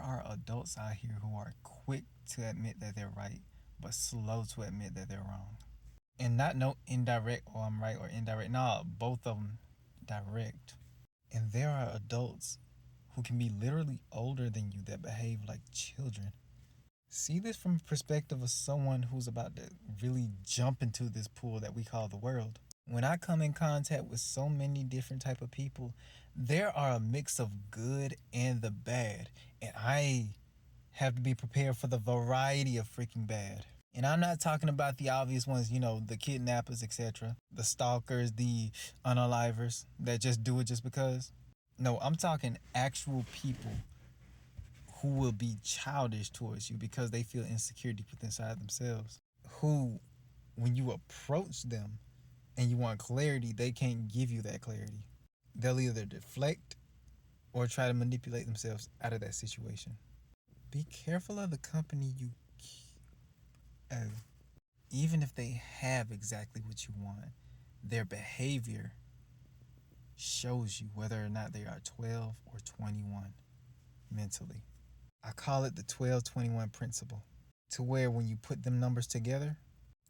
are adults out here who are quick to admit that they're right, but slow to admit that they're wrong. And not no indirect, oh, I'm right or indirect. No, both of them direct. And there are adults who can be literally older than you that behave like children. See this from a perspective of someone who's about to really jump into this pool that we call the world. When I come in contact with so many different type of people, there are a mix of good and the bad, and I have to be prepared for the variety of freaking bad. And I'm not talking about the obvious ones, the kidnappers, etc., the stalkers, the unalivers that just do it just because. No, I'm talking actual people who will be childish towards you because they feel insecure deep within inside themselves. Who, when you approach them and you want clarity, they can't give you that clarity. They'll either deflect or try to manipulate themselves out of that situation. Be careful of the company you keep. Oh, even if they have exactly what you want, their behavior shows you whether or not they are 12 or 21 mentally. I call it the 12-21 principle, to where when you put them numbers together,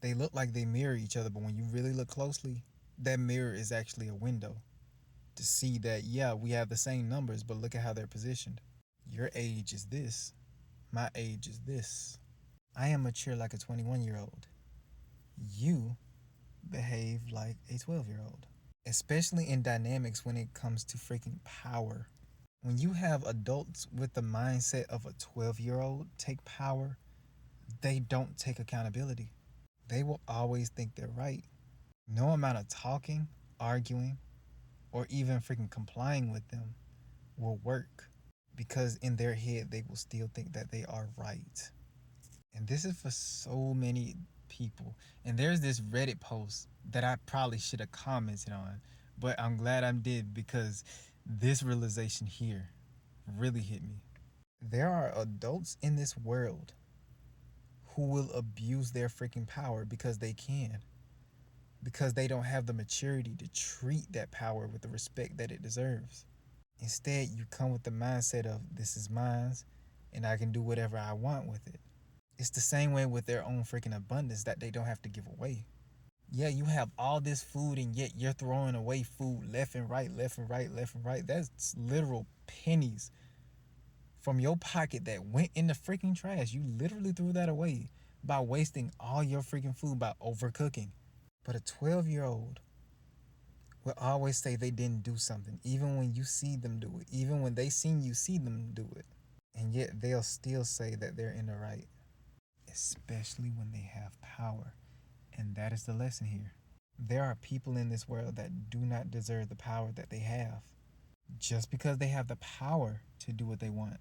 they look like they mirror each other, but when you really look closely, that mirror is actually a window to see that, yeah, we have the same numbers, but look at how they're positioned. Your age is this, my age is this. I am mature like a 21-year-old. You behave like a 12-year-old, especially in dynamics when it comes to freaking power. When you have adults with the mindset of a 12-year-old take power, they don't take accountability. They will always think they're right. No amount of talking, arguing, or even freaking complying with them will work, because in their head they will still think that they are right. And this is for so many people. And there's this Reddit post that I probably should have commented on, but I'm glad I did, because this realization here really hit me. There are adults in this world who will abuse their freaking power because they can, because they don't have the maturity to treat that power with the respect that it deserves. Instead, you come with the mindset of, this is mine and I can do whatever I want with it. It's the same way with their own freaking abundance that they don't have to give away. Yeah, you have all this food and yet you're throwing away food left and right, left and right, left and right. That's literal pennies from your pocket that went in the freaking trash. You literally threw that away by wasting all your freaking food by overcooking. But a 12-year-old will always say they didn't do something, even when you see them do it, even when they seen you see them do it. And yet they'll still say that they're in the right, especially when they have power. And that is the lesson here. There are people in this world that do not deserve the power that they have. Just because they have the power to do what they want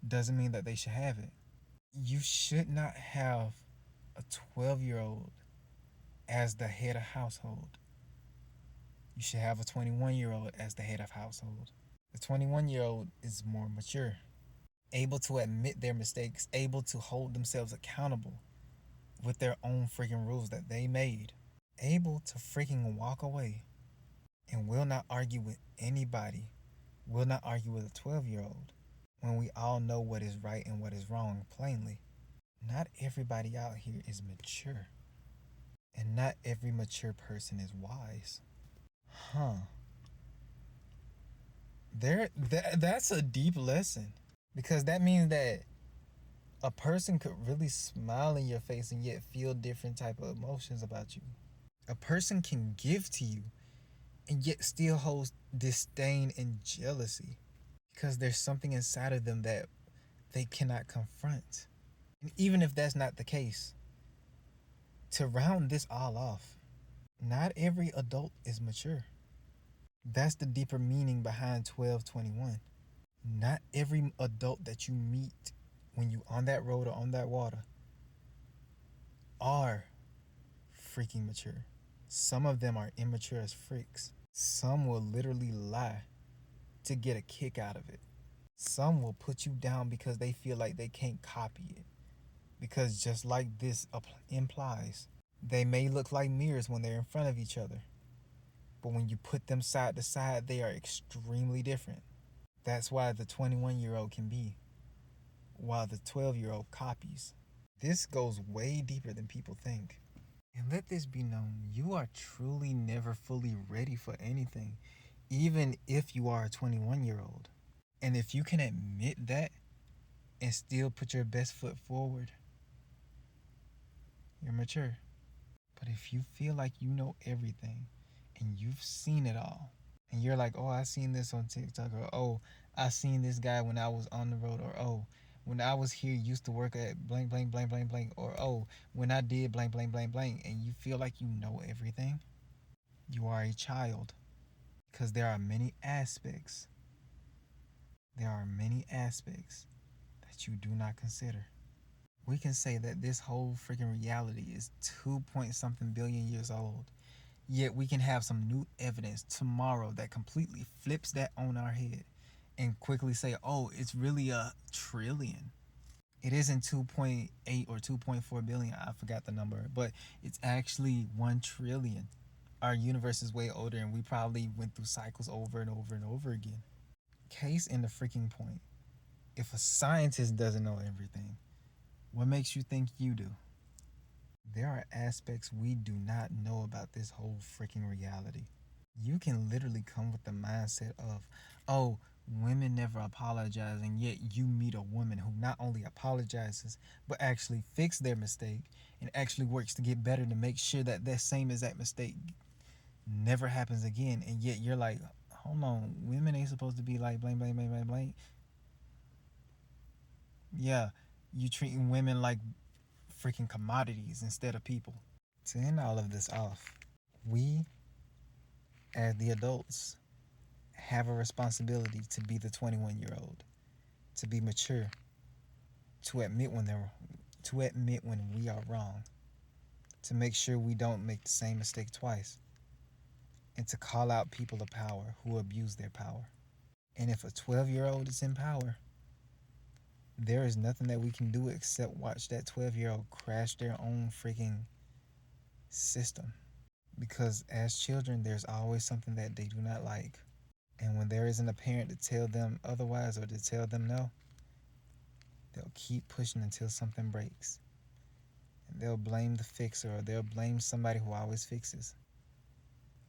doesn't mean that they should have it. You should not have a 12-year-old as the head of household. You should have a 21-year-old as the head of household. The 21-year-old is more mature, able to admit their mistakes, able to hold themselves accountable with their own freaking rules that they made, able to freaking walk away, and will not argue with anybody, will not argue with a 12-year-old when we all know what is right and what is wrong plainly. Not everybody out here is mature, and not every mature person is wise. Huh. That's a deep lesson, because that means that a person could really smile in your face and yet feel different type of emotions about you. A person can give to you and yet still holds disdain and jealousy because there's something inside of them that they cannot confront. And even if that's not the case, to round this all off, not every adult is mature. That's the deeper meaning behind 1221. Not every adult that you meet when you on that road or on that water are freaking mature. Some of them are immature as freaks. Some will literally lie to get a kick out of it. Some will put you down because they feel like they can't copy it. Because just like this implies, they may look like mirrors when they're in front of each other, but when you put them side to side, they are extremely different. That's why the 21-year-old can be while the 12-year-old copies. This goes way deeper than people think. And let this be known, you are truly never fully ready for anything, even if you are a 21-year-old. And if you can admit that and still put your best foot forward, you're mature. But if you feel like you know everything and you've seen it all, and you're like, oh, I seen this on TikTok, or oh, I seen this guy when I was on the road, or oh, when I was here, used to work at blank, blank, blank, blank, blank, or oh, when I did blank, blank, blank, blank, and you feel like you know everything, you are a child. Because there are many aspects. There are many aspects that you do not consider. We can say that this whole freaking reality is 2 point something billion years old. Yet we can have some new evidence tomorrow that completely flips that on our head and quickly say, oh, it's really a trillion. It isn't 2.8 or 2.4 billion. I forgot the number, but it's actually 1 trillion. Our universe is way older and we probably went through cycles over and over and over again. Case in the freaking point. If a scientist doesn't know everything, what makes you think you do? There are aspects we do not know about this whole freaking reality. You can literally come with the mindset of, oh, women never apologize, and yet you meet a woman who not only apologizes, but actually fix their mistake and actually works to get better to make sure that that same exact mistake never happens again. And yet you're like, hold on, women ain't supposed to be like blank, blank, blank, blank, blank. Yeah, you treating women like freaking commodities instead of people. To end all of this off, we as the adults have a responsibility to be the 21-year-old, to be mature, to admit when we are wrong, to make sure we don't make the same mistake twice, and to call out people of power who abuse their power. And if a 12-year-old is in power, there is nothing that we can do except watch that 12-year-old crash their own freaking system. Because as children, there's always something that they do not like. And when there isn't a parent to tell them otherwise or to tell them no, they'll keep pushing until something breaks. And they'll blame the fixer or they'll blame somebody who always fixes.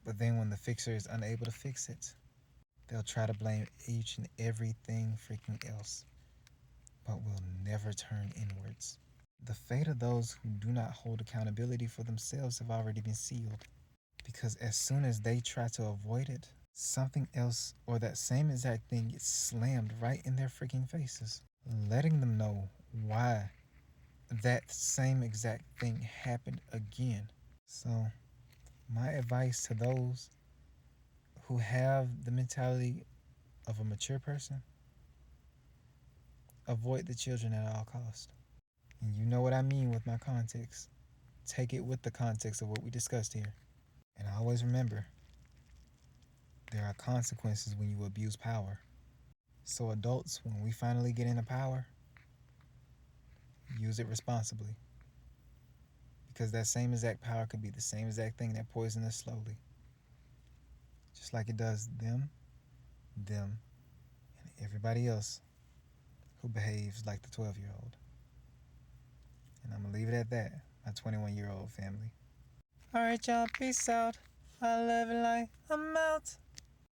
But then when the fixer is unable to fix it, they'll try to blame each and everything freaking else, but will never turn inwards. The fate of those who do not hold accountability for themselves have already been sealed. Because as soon as they try to avoid it, something else or that same exact thing gets slammed right in their freaking faces, letting them know why that same exact thing happened again. So, my advice to those who have the mentality of a mature person, avoid the children at all costs. And you know what I mean with my context. Take it with the context of what we discussed here. And always remember, there are consequences when you abuse power. So adults, when we finally get into power, use it responsibly. Because that same exact power could be the same exact thing that poisons us slowly. Just like it does them, and everybody else who behaves like the 12-year-old. And I'm going to leave it at that, my 21-year-old family. Alright, y'all, peace out. I love it like I'm out.